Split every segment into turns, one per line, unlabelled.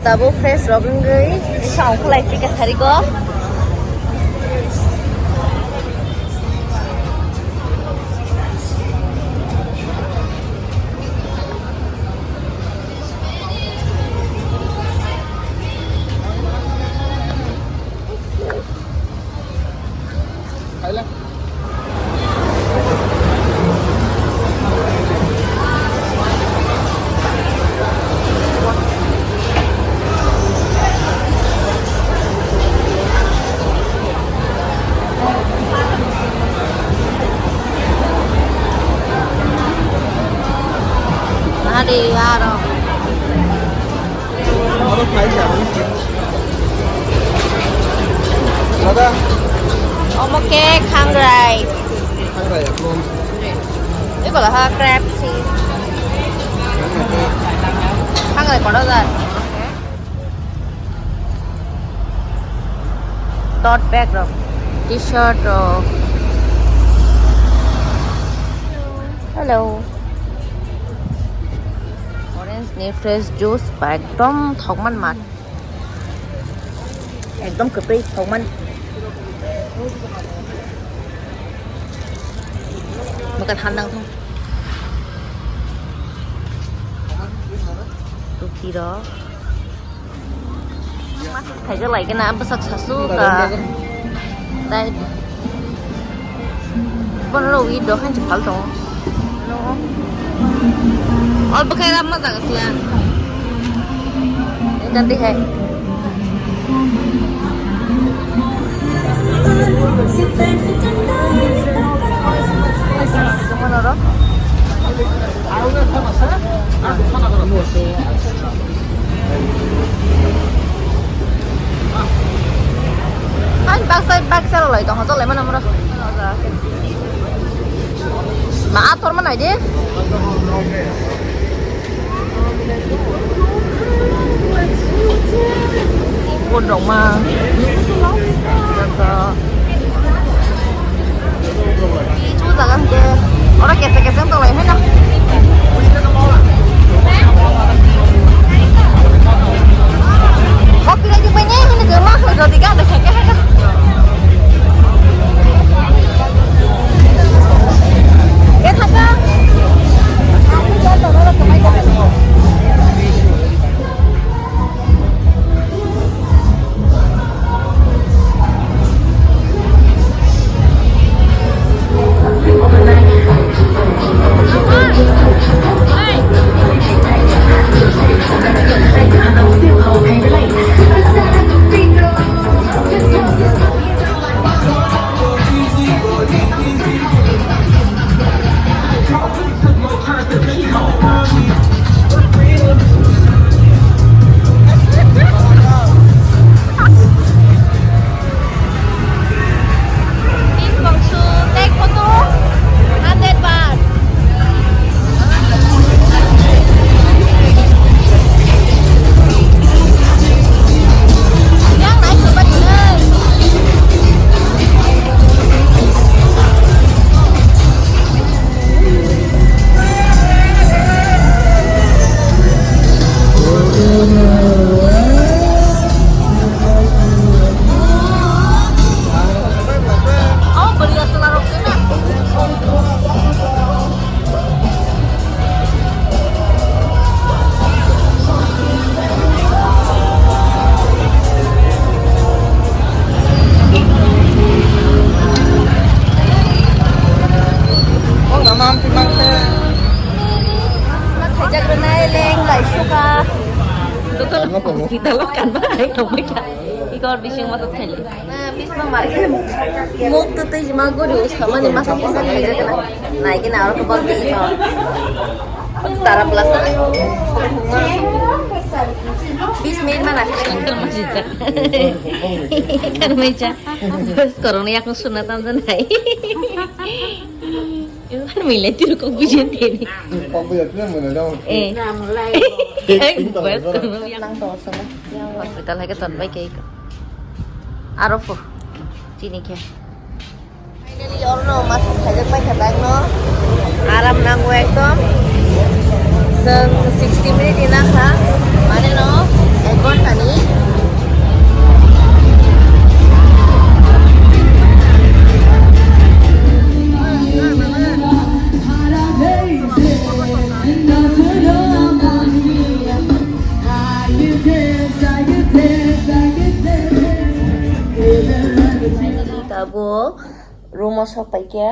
Double face Robin Gray, sound like tiga hari go. Đi ra đâu 어묵게 칸그라이 이거 là crab seed 칸그라이 có đâu rồi tote bag rồi t-shirt rồi hello नी fresh juice एकदम थोकमन मार एकदम कपड़ी थोकमन makan handang thôi ruki đó thấy cái này cái nào bớt sạch sạch cả đây con nó đâu ít đó khăn chụp pháo rồi और बखैर आप मत आकर फिलहाल जल्दी है anh bác xe lại còn họ cho lại mà nằm đó mà áp thôi mà này đi buồn rộng mà chú già ăn kia orang kẹt tao lại hết năm kopi aja banyak ini gemah udah tiga ada kẹt hết cái thật á aku jatuh orang kemai kemai kita lokan baik dong mereka ikor di sini masuk kali nah bis mah mari muk tuh teh cuma gue diurus sama nih masuk pasar aja kena naikin arah ke bawah di ikor setara plus bis main mana masih kan meja terus corona yang sunatan tuh naik itu kan milih tiru kok bujen ini kok bujennya mana dong mulai hospital है के तन भाई के आरोप चीनी के finally और no मास खाजक पाई खताक no आराम नांगो एकदम जों 60 मिनिट इना खा माने नो 1 अब रुम सबाइके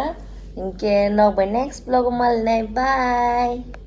इनके नग by next vlog mal bye